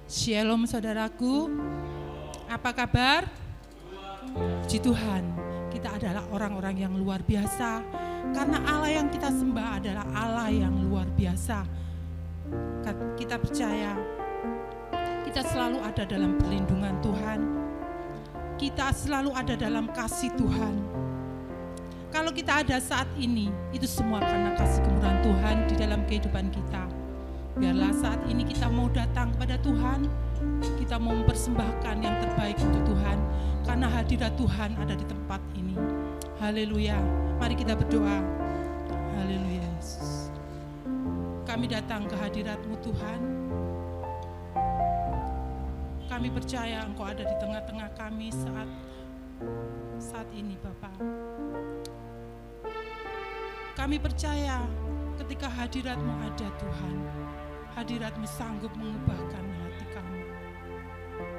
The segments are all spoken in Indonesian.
Shalom saudaraku, apa kabar? Puji Tuhan, kita adalah orang-orang yang luar biasa karena Allah yang kita sembah adalah Allah yang luar biasa. Kita percaya kita selalu ada dalam perlindungan Tuhan, kita selalu ada dalam kasih Tuhan. Kalau kita ada saat ini, itu semua karena kasih kemurahan Tuhan di dalam kehidupan kita. Biarlah saat ini kita mau datang kepada Tuhan, kita mau mempersembahkan yang terbaik untuk Tuhan, karena hadirat Tuhan ada di tempat ini. Haleluya, mari kita berdoa. Haleluya Yesus. Kami datang ke hadirat-Mu Tuhan. Kami percaya Engkau ada di tengah-tengah kami saat ini Bapa. Kami percaya ketika hadirat-Mu ada Tuhan, hadirat-Mu sanggup mengubahkan hati kami,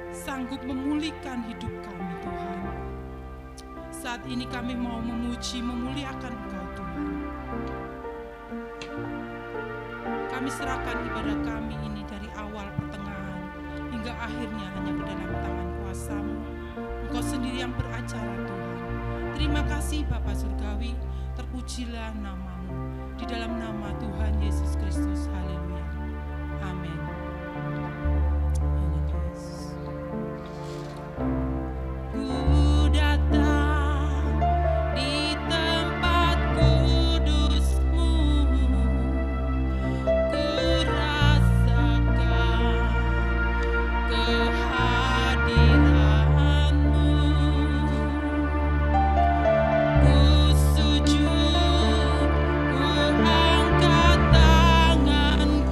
sanggup memulihkan hidup kami Tuhan. Saat ini kami mau memuji, memuliakan Engkau Tuhan. Kami serahkan ibadah kami ini dari awal pertengahan hingga akhirnya hanya ke dalam tangan kuasa-Mu. Engkau sendiri yang beracara Tuhan. Terima kasih Bapa Surgawi, terpujilah nama-Mu di dalam nama Tuhan Yesus Kristus. Haleluya. Amin. Ku datang di tempat kudus-Mu, ku rasakan kehadiran-Mu, ku sujud, ku angkat tanganku.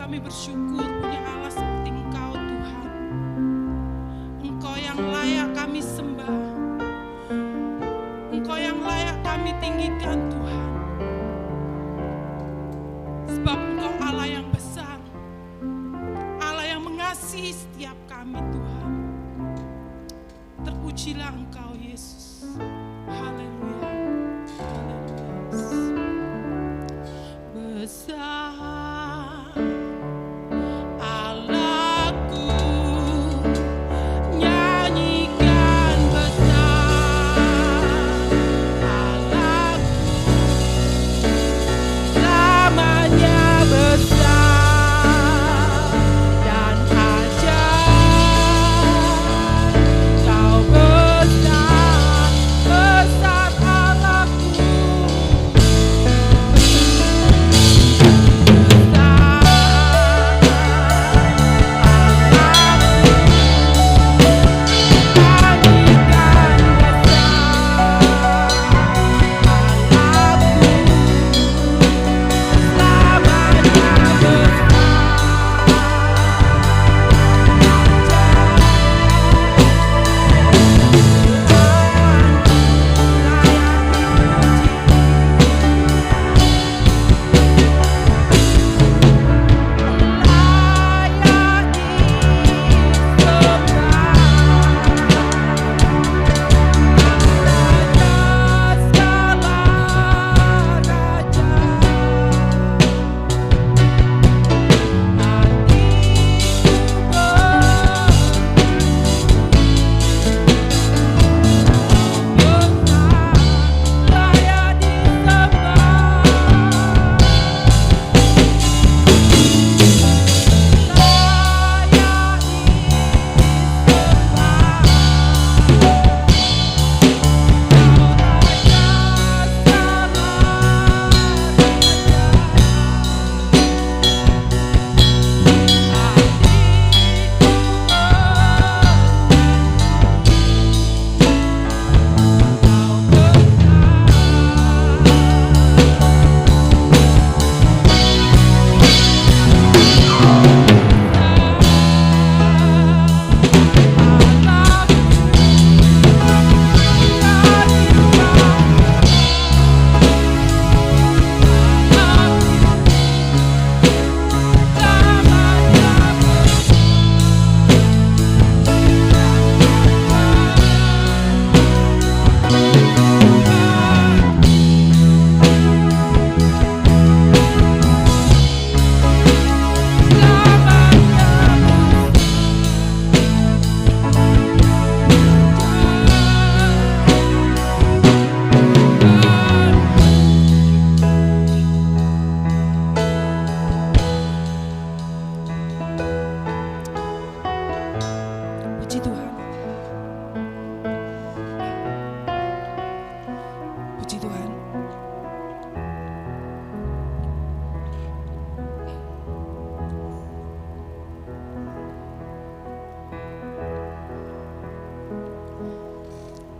kami bersyukur punya Allah seperti Engkau Tuhan. Engkau yang layak kami sembah, Engkau yang layak kami tinggikan Tuhan. Sebab Engkau Allah yang besar, Allah yang mengasihi setiap kami Tuhan. Terpujilah Engkau Yesus. Haleluya. Haleluya. Besar Allahku, nyanyikan besar Allahku, namanya besar dan ajaib. Kau besar, besar Allahku.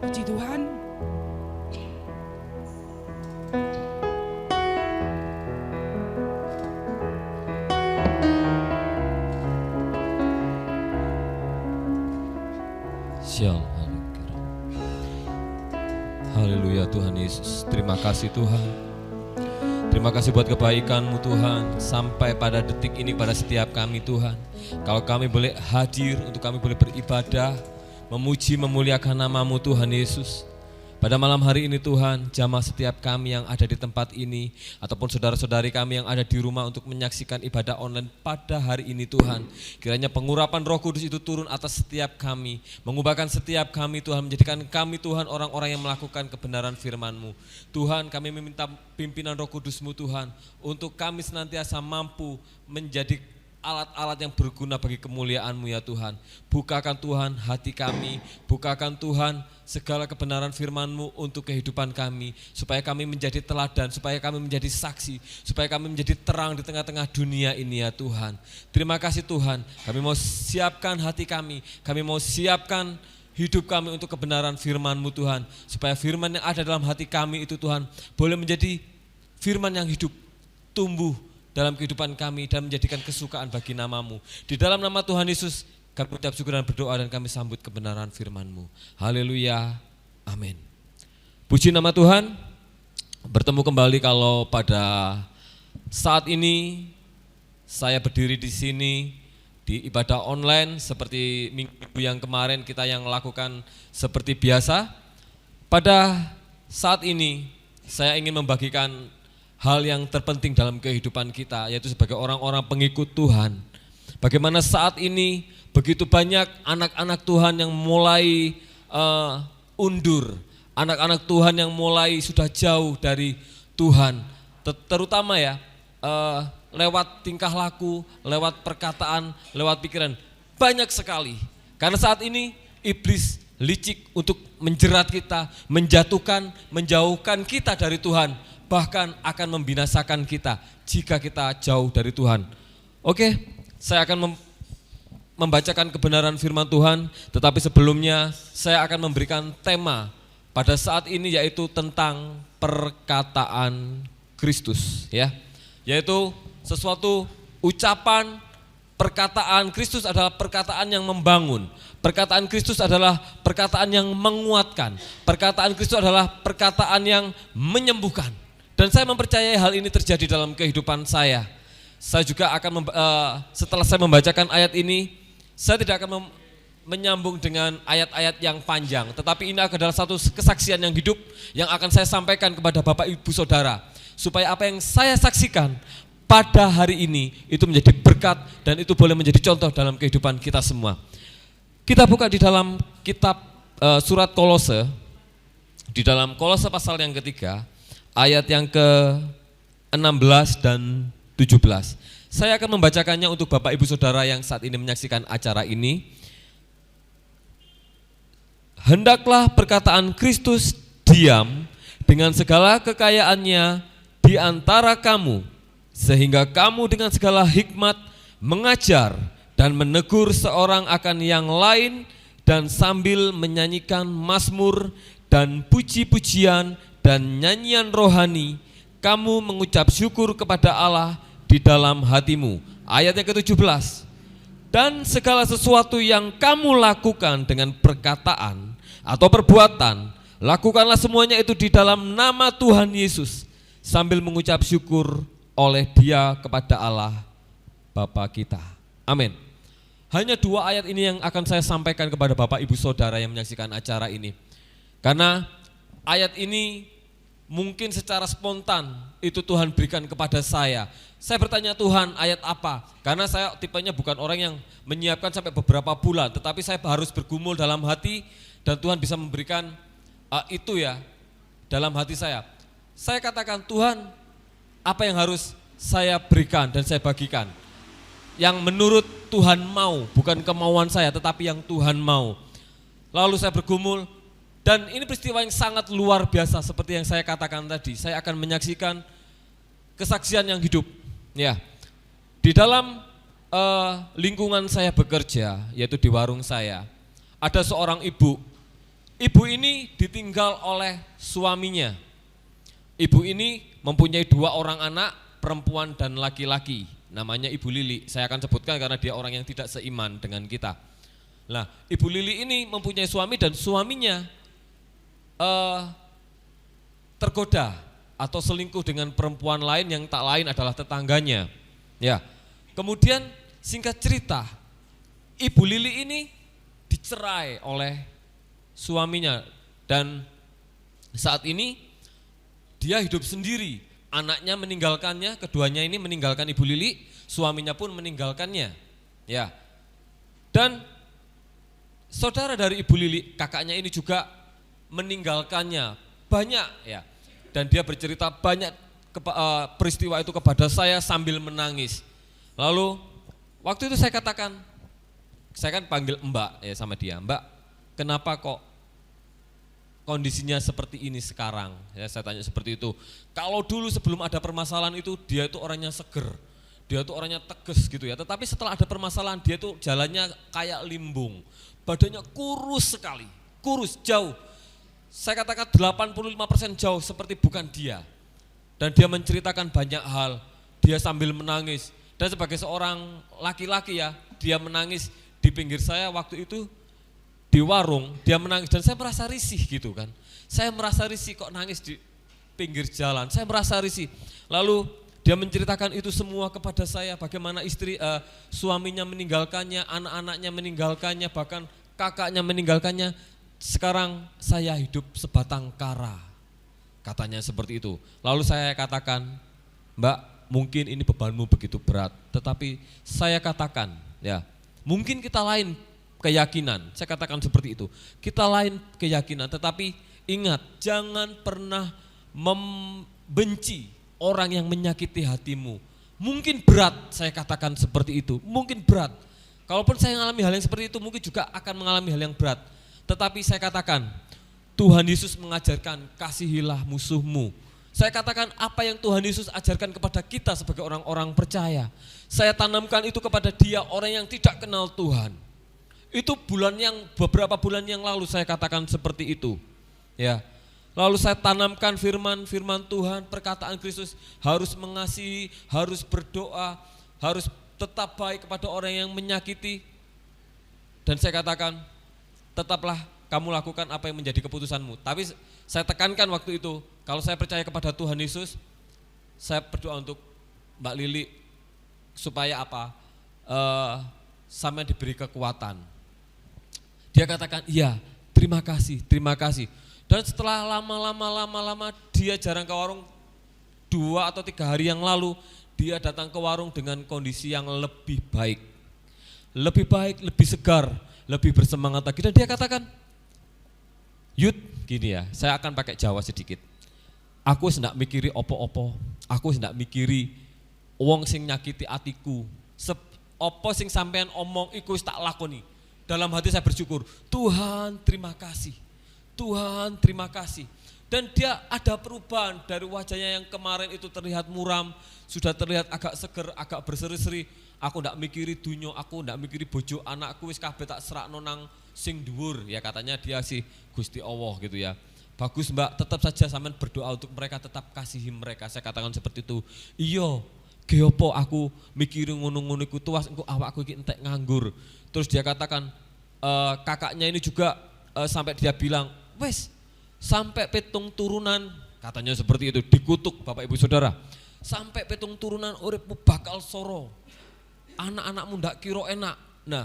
Puji Tuhan. Shalom. Haleluya Tuhan Yesus. Terima kasih Tuhan. Terima kasih buat kebaikan-Mu Tuhan. Sampai pada detik ini pada setiap kami Tuhan. Kalau kami boleh hadir, untuk kami boleh beribadah, memuji, memuliakan nama-Mu Tuhan Yesus. Pada malam hari ini Tuhan, jamah setiap kami yang ada di tempat ini, ataupun saudara-saudari kami yang ada di rumah untuk menyaksikan ibadah online pada hari ini Tuhan. Kiranya pengurapan Roh Kudus itu turun atas setiap kami, mengubahkan setiap kami Tuhan, menjadikan kami Tuhan orang-orang yang melakukan kebenaran firman-Mu. Tuhan, kami meminta pimpinan Roh Kudus-Mu Tuhan, untuk kami senantiasa mampu menjadi alat-alat yang berguna bagi kemuliaan-Mu ya Tuhan. Bukakan Tuhan hati kami, bukakan Tuhan segala kebenaran firman-Mu untuk kehidupan kami, supaya kami menjadi teladan, supaya kami menjadi saksi, supaya kami menjadi terang di tengah-tengah dunia ini ya Tuhan. Terima kasih Tuhan, kami mau siapkan hati kami mau siapkan hidup kami untuk kebenaran firman-Mu Tuhan, supaya firman yang ada dalam hati kami itu Tuhan boleh menjadi firman yang hidup, tumbuh dalam kehidupan kami dan menjadikan kesukaan bagi nama-Mu. Di dalam nama Tuhan Yesus kami ucap syukur dan berdoa dan kami sambut kebenaran firman-Mu. Haleluya, amin. Puji nama Tuhan, bertemu kembali kalau pada saat ini saya berdiri di sini di ibadah online seperti minggu yang kemarin kita yang lakukan seperti biasa. Pada saat ini saya ingin membagikan hal yang terpenting dalam kehidupan kita, yaitu sebagai orang-orang pengikut Tuhan. Bagaimana saat ini begitu banyak anak-anak Tuhan yang mulai undur, anak-anak Tuhan yang mulai sudah jauh dari Tuhan, terutama ya lewat tingkah laku, lewat perkataan, lewat pikiran, banyak sekali. Karena saat ini iblis licik untuk menjerat kita, menjatuhkan, menjauhkan kita dari Tuhan, bahkan akan membinasakan kita jika kita jauh dari Tuhan. Oke, saya akan membacakan kebenaran firman Tuhan, tetapi sebelumnya saya akan memberikan tema pada saat ini yaitu tentang perkataan Kristus, ya. Yaitu sesuatu ucapan, perkataan Kristus adalah perkataan yang membangun. Perkataan Kristus adalah perkataan yang menguatkan. Perkataan Kristus adalah perkataan yang menyembuhkan. Dan saya mempercayai hal ini terjadi dalam kehidupan saya. Saya juga akan setelah saya membacakan ayat ini, saya tidak akan menyambung dengan ayat-ayat yang panjang, tetapi ini adalah satu kesaksian yang hidup yang akan saya sampaikan kepada Bapak Ibu Saudara, supaya apa yang saya saksikan pada hari ini itu menjadi berkat dan itu boleh menjadi contoh dalam kehidupan kita semua. Kita buka di dalam kitab surat Kolose, di dalam Kolose pasal yang ketiga, ayat yang ke-16 dan 17. Saya akan membacakannya untuk Bapak Ibu Saudara yang saat ini menyaksikan acara ini. Hendaklah perkataan Kristus diam dengan segala kekayaannya di antara kamu, sehingga kamu dengan segala hikmat mengajar dan menegur seorang akan yang lain, dan sambil menyanyikan mazmur dan puji-pujian dan nyanyian rohani, kamu mengucap syukur kepada Allah di dalam hatimu. Ayat yang ke-17. Dan segala sesuatu yang kamu lakukan dengan perkataan atau perbuatan, lakukanlah semuanya itu di dalam nama Tuhan Yesus, sambil mengucap syukur oleh Dia kepada Allah Bapa kita. Amin. Hanya 2 ayat ini yang akan saya sampaikan kepada Bapak Ibu Saudara yang menyaksikan acara ini. Karena ayat ini mungkin secara spontan itu Tuhan berikan kepada saya. Saya bertanya, Tuhan ayat apa? Karena saya tipenya bukan orang yang menyiapkan sampai beberapa bulan, tetapi saya harus bergumul dalam hati dan Tuhan bisa memberikan itu ya dalam hati saya. Saya katakan, Tuhan apa yang harus saya berikan dan saya bagikan? Yang menurut Tuhan mau, bukan kemauan saya tetapi yang Tuhan mau. Lalu saya bergumul. Dan ini peristiwa yang sangat luar biasa seperti yang saya katakan tadi. Saya akan menyaksikan kesaksian yang hidup. Ya, di dalam lingkungan saya bekerja, yaitu di warung saya, ada seorang ibu. Ibu ini ditinggal oleh suaminya. Ibu ini mempunyai 2 orang anak, perempuan dan laki-laki. Namanya Ibu Lili. Saya akan sebutkan karena dia orang yang tidak seiman dengan kita. Nah, Ibu Lili ini mempunyai suami dan suaminya tergoda atau selingkuh dengan perempuan lain yang tak lain adalah tetangganya. Ya. Kemudian singkat cerita, Ibu Lili ini dicerai oleh suaminya dan saat ini dia hidup sendiri. Anaknya meninggalkannya, keduanya ini meninggalkan Ibu Lili, suaminya pun meninggalkannya. Ya. Dan saudara dari Ibu Lili, kakaknya ini juga meninggalkannya banyak ya. Dan dia bercerita banyak peristiwa itu kepada saya sambil menangis. Lalu waktu itu saya katakan, saya kan panggil Mbak ya sama dia, Mbak kenapa kok kondisinya seperti ini sekarang? Ya, saya tanya seperti itu. Kalau dulu sebelum ada permasalahan itu dia itu orangnya seger, dia itu orangnya tegas gitu ya. Tetapi setelah ada permasalahan dia itu jalannya kayak limbung, badannya kurus sekali, kurus jauh. Saya katakan 85% jauh seperti bukan dia. Dan dia menceritakan banyak hal. dia sambil menangis. Dan sebagai seorang laki-laki ya, dia menangis di pinggir saya waktu itu di warung, dia menangis dan saya merasa risih gitu kan. Saya merasa risih kok nangis di pinggir jalan, saya merasa risih. Lalu dia menceritakan itu semua kepada saya, bagaimana suaminya meninggalkannya, anak-anaknya meninggalkannya, bahkan kakaknya meninggalkannya. Sekarang saya hidup sebatang kara, katanya seperti itu. Lalu saya katakan, Mbak, mungkin ini bebanmu begitu berat, tetapi saya katakan ya, mungkin kita lain keyakinan, saya katakan seperti itu. Kita lain keyakinan, tetapi ingat, jangan pernah membenci orang yang menyakiti hatimu. Mungkin berat, saya katakan seperti itu, mungkin berat. Kalaupun saya mengalami hal yang seperti itu, mungkin juga akan mengalami hal yang berat. Tetapi saya katakan, Tuhan Yesus mengajarkan, kasihilah musuhmu. Saya katakan apa yang Tuhan Yesus ajarkan kepada kita sebagai orang-orang percaya. Saya tanamkan itu kepada dia, orang yang tidak kenal Tuhan. Itu beberapa bulan yang lalu saya katakan seperti itu. Ya. Lalu saya tanamkan firman Tuhan, perkataan Kristus, harus mengasihi, harus berdoa, harus tetap baik kepada orang yang menyakiti. Dan saya katakan, tetaplah kamu lakukan apa yang menjadi keputusanmu. Tapi saya tekankan waktu itu, kalau saya percaya kepada Tuhan Yesus, saya berdoa untuk Mbak Lili supaya apa? Sampai diberi kekuatan. Dia katakan, iya, terima kasih. Dan setelah lama dia jarang ke warung, 2 atau 3 hari yang lalu, dia datang ke warung dengan kondisi yang lebih baik, lebih segar, lebih bersemangat lagi. Dan dia katakan, Yud, gini ya, saya akan pakai Jawa sedikit. Aku hendak mikiri opo-opo, aku hendak mikiri wong sing nyakiti atiku. Opo sing sampean omong iku tak lakoni. Dalam hati saya bersyukur, Tuhan terima kasih. Tuhan terima kasih. Dan dia ada perubahan dari wajahnya yang kemarin itu terlihat muram, sudah terlihat agak seger, agak berseri-seri. Aku ndak mikiri dunyo, aku ndak mikiri bojo anakku, wis kabeh tak serakno nang sing dhuwur. Ya katanya dia sih Gusti Allah gitu ya. Bagus Mbak, tetap saja sampean berdoa untuk mereka, tetap kasihi mereka. Saya katakan seperti itu. Iya, ge opo aku mikiri ngono-ngono iku tuwas engko awakku iki entek nganggur. Terus dia katakan kakaknya ini juga sampai dia bilang, wes sampai 7 turunan, katanya seperti itu, dikutuk Bapak Ibu Saudara. Sampai 7 turunan uripmu bakal soro. Anak-anakmu ndak kira enak. Nah,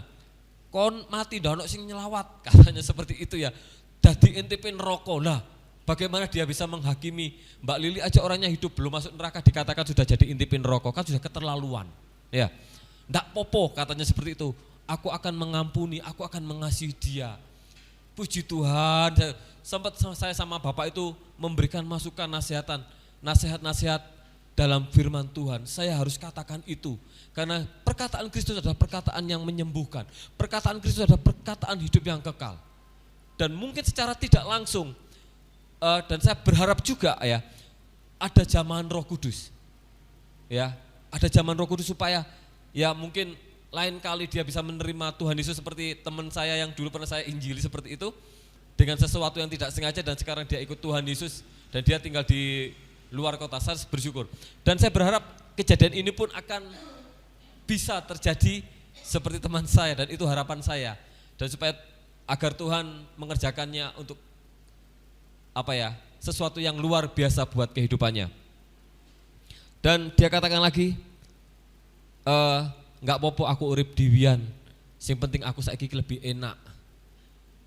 kon mati ndak ono sing nyelawat, katanya seperti itu ya. Dadi intipin neraka. Lah, bagaimana dia bisa menghakimi Mbak Lili aja orangnya hidup belum masuk neraka dikatakan sudah jadi intipin neraka, kan sudah keterlaluan. Ya. Ndak popo, katanya seperti itu. Aku akan mengampuni, aku akan mengasihi dia. Puji Tuhan, sempat saya sama Bapak itu memberikan masukan, nasihat-nasihat dalam firman Tuhan. Saya harus katakan itu, karena perkataan Kristus adalah perkataan yang menyembuhkan. Perkataan Kristus adalah perkataan hidup yang kekal. Dan mungkin secara tidak langsung, dan saya berharap juga ya, ada zaman Roh Kudus. Ya, ada zaman Roh Kudus supaya ya mungkin lain kali dia bisa menerima Tuhan Yesus seperti teman saya yang dulu pernah saya injili seperti itu, dengan sesuatu yang tidak sengaja, dan sekarang dia ikut Tuhan Yesus dan dia tinggal di luar kota. Saya bersyukur dan saya berharap kejadian ini pun akan bisa terjadi seperti teman saya, dan itu harapan saya, dan supaya agar Tuhan mengerjakannya untuk apa ya, sesuatu yang luar biasa buat kehidupannya. Dan dia katakan lagi, enggak popo aku urip diwian, sing penting aku saiki lebih enak.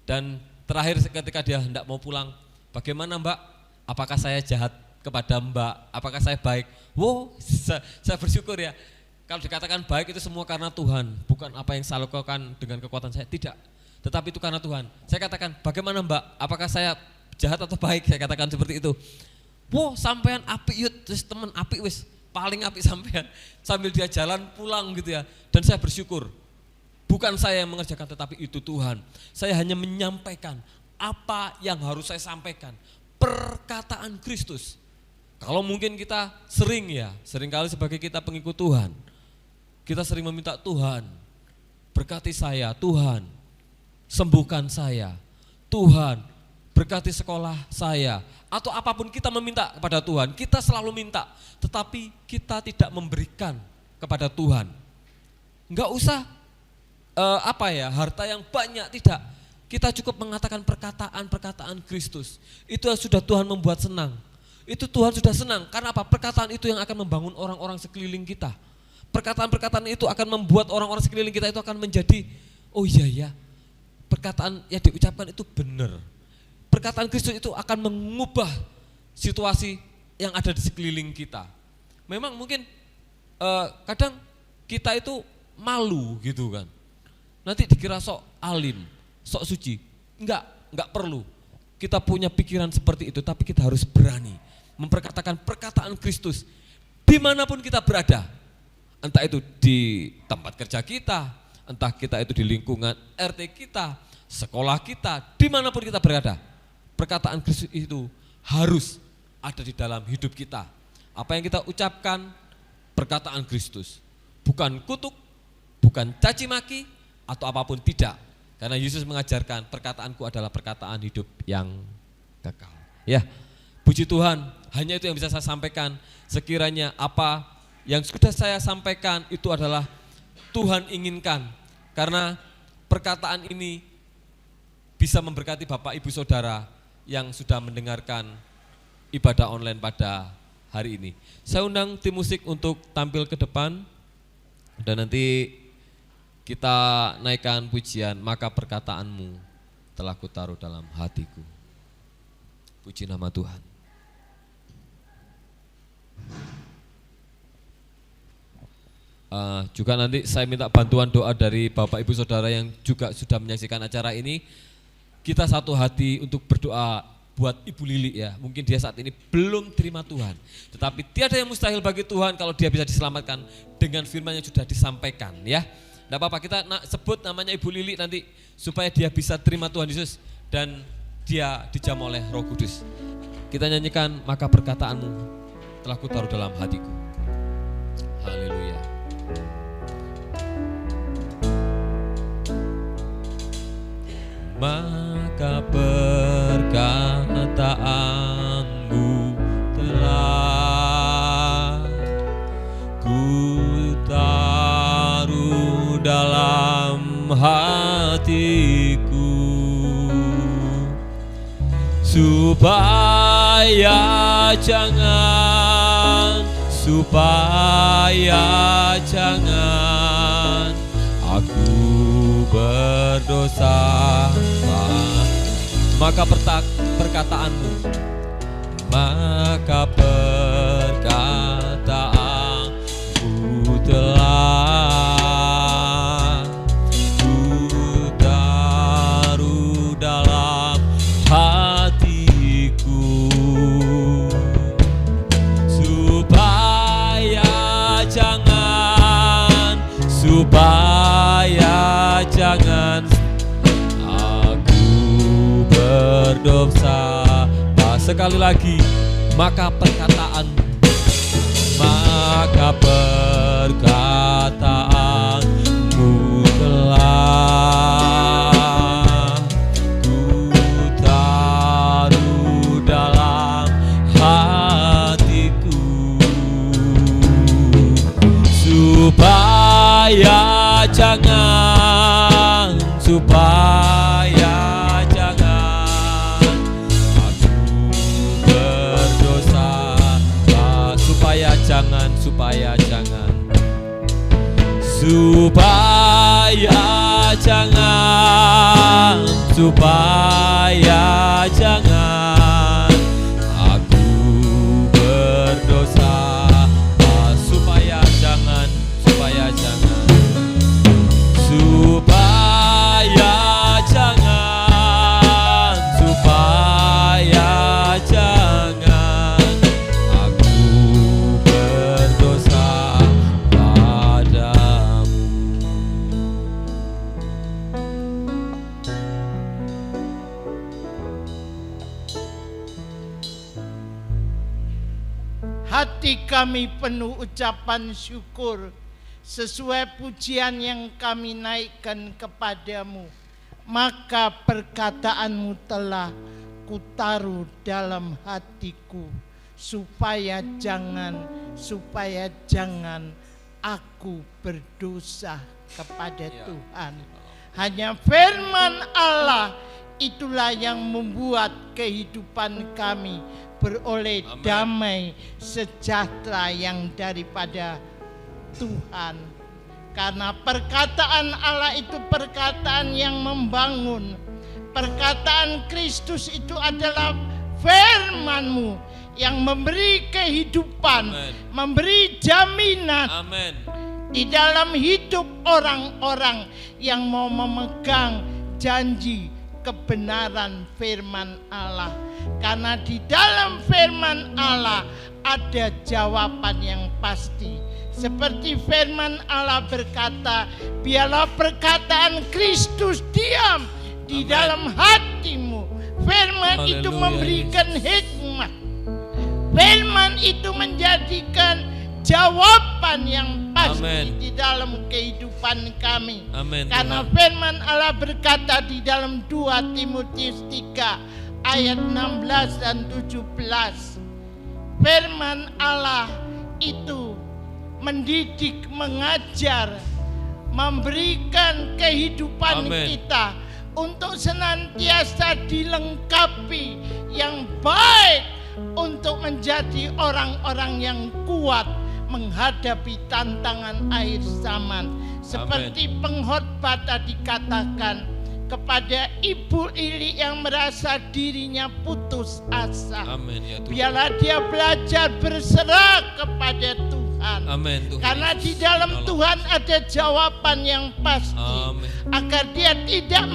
Dan terakhir ketika dia hendak mau pulang, bagaimana Mbak? Apakah saya jahat kepada Mbak? Apakah saya baik? Wow, saya bersyukur ya. Kalau dikatakan baik itu semua karena Tuhan, bukan apa yang saya lakukan dengan kekuatan saya, tidak. Tetapi itu karena Tuhan. Saya katakan, bagaimana Mbak? Apakah saya jahat atau baik? Saya katakan seperti itu. Wow, sampean apik yut, terus teman apik wis, paling apik sampean. Sambil dia jalan pulang gitu ya. Dan saya bersyukur. Bukan saya yang mengerjakan, tetapi itu Tuhan. Saya hanya menyampaikan apa yang harus saya sampaikan. Perkataan Kristus. Kalau mungkin kita seringkali sebagai kita pengikut Tuhan, kita sering meminta Tuhan, berkati saya, Tuhan, sembuhkan saya, Tuhan, berkati sekolah saya, atau apapun kita meminta kepada Tuhan, kita selalu minta, tetapi kita tidak memberikan kepada Tuhan. Enggak usah harta yang banyak, tidak. Kita cukup mengatakan perkataan Kristus. Itu sudah Tuhan membuat senang. Itu Tuhan sudah senang, karena apa? Perkataan itu yang akan membangun orang-orang sekeliling kita. Perkataan-perkataan itu akan membuat orang-orang sekeliling kita itu akan menjadi, oh iya ya, perkataan yang diucapkan itu benar. Perkataan Kristus itu akan mengubah situasi yang ada di sekeliling kita. Memang mungkin kadang kita itu malu gitu kan. Nanti dikira sok alim, sok suci. Enggak perlu. Kita punya pikiran seperti itu, tapi kita harus berani memperkatakan perkataan Kristus dimanapun kita berada. Entah itu di tempat kerja kita, entah kita itu di lingkungan RT kita, sekolah kita, dimanapun kita berada. Perkataan Kristus itu harus ada di dalam hidup kita. Apa yang kita ucapkan, perkataan Kristus. Bukan kutuk, bukan caci maki, atau apapun, tidak. Karena Yesus mengajarkan perkataanku adalah perkataan hidup yang kekal. Ya, puji Tuhan, hanya itu yang bisa saya sampaikan. Sekiranya apa yang sudah saya sampaikan itu adalah Tuhan inginkan. Karena perkataan ini bisa memberkati Bapak Ibu Saudara yang sudah mendengarkan ibadah online pada hari ini. Saya undang tim musik untuk tampil ke depan dan nanti kita naikkan pujian, maka perkataanmu telah kutaruh dalam hatiku. Puji nama Tuhan. Juga nanti saya minta bantuan doa dari Bapak Ibu Saudara yang juga sudah menyaksikan acara ini. Kita satu hati untuk berdoa buat Ibu Lili ya. Mungkin dia saat ini belum terima Tuhan, tetapi tiada yang mustahil bagi Tuhan kalau dia bisa diselamatkan dengan firman yang sudah disampaikan ya. Tidak apa-apa, kita sebut namanya Ibu Lili nanti supaya dia bisa terima Tuhan Yesus dan dia dijamah oleh Roh Kudus. Kita nyanyikan maka perkataanmu telah kutaruh dalam hatiku. Haleluya. Maka perkataanmu telah kutaruh dalam hatiku, supaya jangan aku berdosa. Maka perkataanmu, maka perkataanmu telah kutaruh dalam hatiku, supaya jangan berdosa. Sekali lagi, maka perkataanmu telah kutaruh dalam hatiku, supaya jangan supaya jangan aku berdosa, supaya jangan aku berdosa padamu. Hati kami penuh ucapan syukur sesuai pujian yang kami naikkan kepadamu. Maka perkataanmu telah kutaruh dalam hatiku supaya jangan aku berdosa kepada Tuhan. Hanya firman Allah itulah yang membuat kehidupan kami beroleh damai sejahtera yang daripada Tuhan. Karena perkataan Allah itu perkataan yang membangun. Perkataan Kristus itu adalah firman-Mu yang memberi kehidupan, memberi jaminan di dalam hidup orang-orang yang mau memegang janji kebenaran firman Allah. Karena di dalam firman Allah ada jawaban yang pasti. Seperti firman Allah berkata, biarlah perkataan Kristus diam di dalam hatimu. Firman itu memberikan hikmat. Firman itu menjadikan jawaban yang pasti di dalam kehidupan kami. Karena firman Allah berkata di dalam 2 Timotius 3 ayat 16 dan 17. Firman Allah itu mendidik, mengajar, memberikan kehidupan kita untuk senantiasa dilengkapi yang baik untuk menjadi orang-orang yang kuat menghadapi tantangan akhir zaman. Seperti pengkhotbah tadi katakan kepada Ibu Ili yang merasa dirinya putus asa. Biarlah dia belajar berserah kepada Tuhan. Karena di dalam Tuhan ada jawaban yang pasti. Agar dia tidak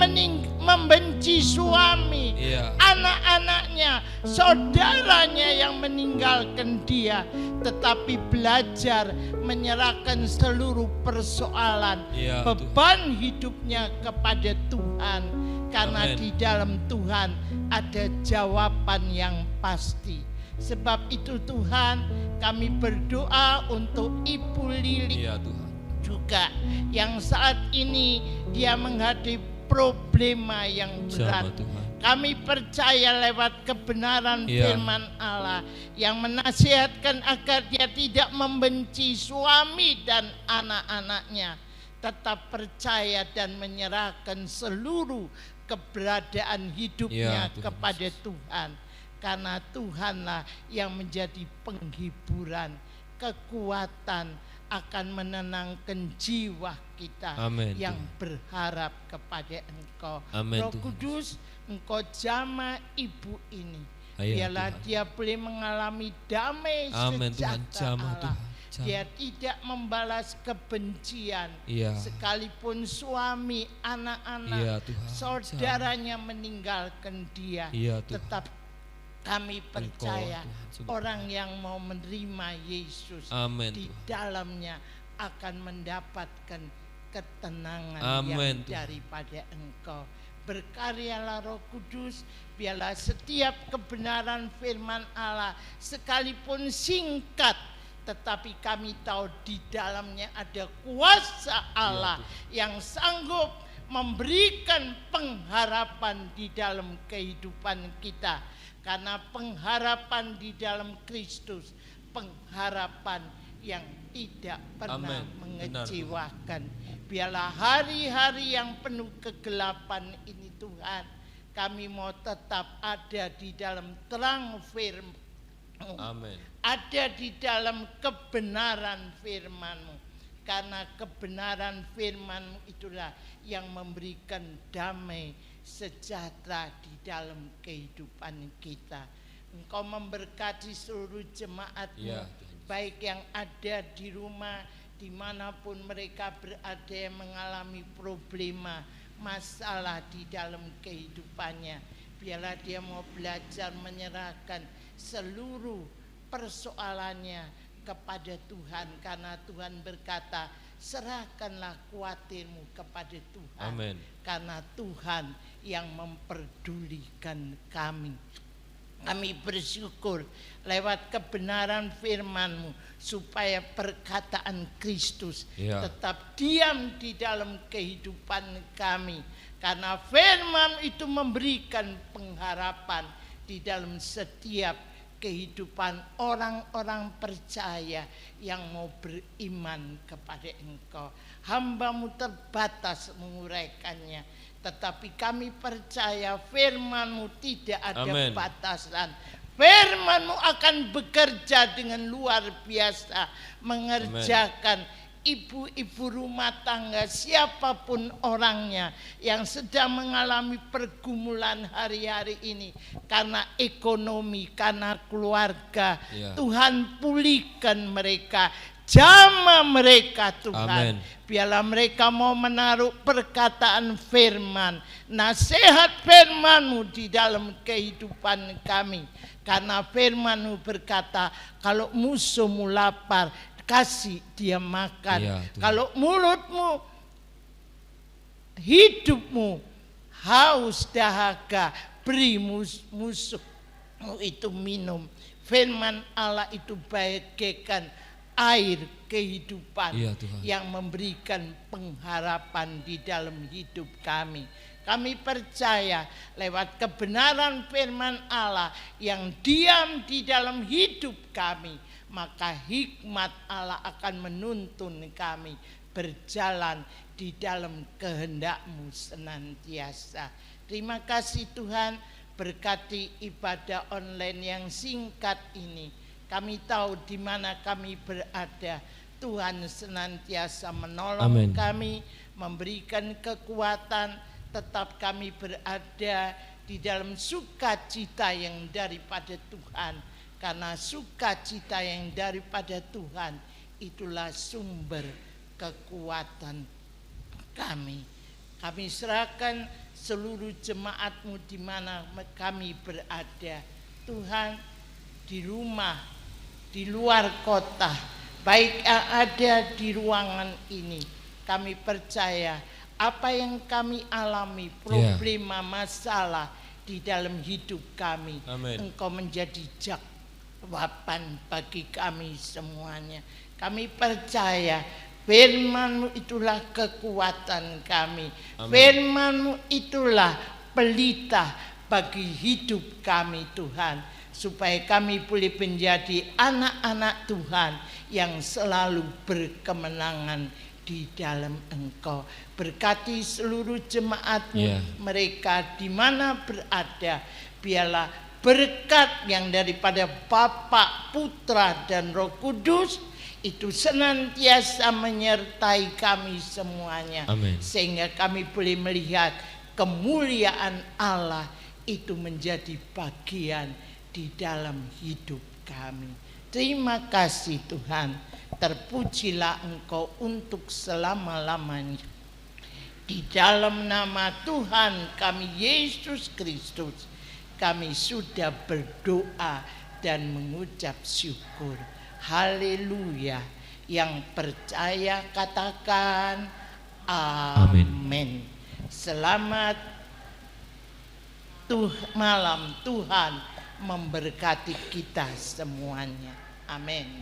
membenci suami, anak-anaknya, saudaranya yang meninggalkan dia, tetapi belajar menyerahkan seluruh persoalan, beban hidupnya kepada Tuhan. Karena di dalam Tuhan ada jawaban yang pasti. Sebab itu Tuhan, kami berdoa untuk Ibu Lili juga yang saat ini dia menghadapi problema yang berat. Kami percaya lewat kebenaran firman Allah yang menasihatkan agar dia tidak membenci suami dan anak-anaknya, tetap percaya dan menyerahkan seluruh keberadaan hidupnya kepada Tuhan. Karena Tuhanlah yang menjadi penghiburan, kekuatan, akan menenangkan jiwa kita yang berharap kepada Engkau. Roh Kudus, Engkau jamah ibu ini. Biarlah dia boleh mengalami damai sejahtera Allah. Dia tidak membalas kebencian, sekalipun suami, anak-anak, saudaranya meninggalkan dia, tetap kami percaya orang yang mau menerima Yesus di dalamnya akan mendapatkan ketenangan yang daripada Engkau. Berkaryalah Roh Kudus, biarlah setiap kebenaran firman Allah sekalipun singkat, tetapi kami tahu di dalamnya ada kuasa Allah yang sanggup memberikan pengharapan di dalam kehidupan kita. Karena pengharapan di dalam Kristus, pengharapan yang tidak pernah mengecewakan. Biarlah hari-hari yang penuh kegelapan ini Tuhan, kami mau tetap ada di dalam terang firman-Mu, ada di dalam kebenaran firman-Mu. Karena kebenaran firman-Mu itulah yang memberikan damai sejahtera di dalam kehidupan kita. Engkau memberkati seluruh jemaat-Mu, baik yang ada di rumah, dimanapun mereka berada yang mengalami problema, masalah di dalam kehidupannya. Biarlah dia mau belajar menyerahkan seluruh persoalannya kepada Tuhan. Karena Tuhan berkata, serahkanlah khawatirmu kepada Tuhan. Karena Tuhan yang memperdulikan kami. Kami bersyukur lewat kebenaran firman-Mu supaya perkataan Kristus tetap diam di dalam kehidupan kami. Karena firman itu memberikan pengharapan di dalam setiap kehidupan orang-orang percaya yang mau beriman kepada Engkau. Hamba-Mu terbatas menguraikannya, tetapi kami percaya firman-Mu tidak ada Amen. batasan. Firman-Mu akan bekerja dengan luar biasa, mengerjakan ibu-ibu rumah tangga, siapapun orangnya yang sedang mengalami pergumulan hari-hari ini karena ekonomi, karena keluarga. Ya. Tuhan pulihkan mereka, jamah mereka Amen. Tuhan. Biarlah mereka mau menaruh perkataan firman, nasihat firman-Mu di dalam kehidupan kami. Karena firman-Mu berkata, kalau musuhmu lapar, kasih dia makan. Ya, kalau mulutmu, hidupmu haus dahaga, beri musuhmu itu minum. Firman Allah itu bagaikan air kehidupan, Ya, Tuhan. yang memberikan pengharapan di dalam hidup kami. Kami percaya lewat kebenaran firman Allah yang diam di dalam hidup kami, maka hikmat Allah akan menuntun kami berjalan di dalam kehendak-Mu senantiasa. Terima kasih Tuhan, berkati ibadah online yang singkat ini. Kami tahu di mana kami berada. Tuhan senantiasa menolong Amen. kami, memberikan kekuatan. Tetap kami berada di dalam sukacita yang daripada Tuhan. Karena sukacita yang daripada Tuhan itulah sumber kekuatan kami. Kami serahkan seluruh jemaat-Mu di mana kami berada. Tuhan, di rumah, di luar kota, baik yang ada di ruangan ini, kami percaya apa yang kami alami, problema, masalah di dalam hidup kami, Amen. Engkau menjadi jawaban bagi kami semuanya. Kami percaya firman-Mu itulah kekuatan kami. Amen. Firman-Mu itulah pelita bagi hidup kami Tuhan, supaya kami boleh menjadi anak-anak Tuhan yang selalu berkemenangan di dalam Engkau. Berkati seluruh jemaat-Mu, Yeah. mereka di mana berada, biarlah berkat yang daripada Bapa, Putra dan Roh Kudus itu senantiasa menyertai kami semuanya. Amin. Sehingga kami boleh melihat kemuliaan Allah itu menjadi bagian di dalam hidup kami. Terima kasih Tuhan. Terpujilah Engkau untuk selama-lamanya. Di dalam nama Tuhan kami Yesus Kristus, kami sudah berdoa dan mengucap syukur. Haleluya. Yang percaya katakan amin. Selamat malam, Tuhan memberkati kita semuanya. Amin.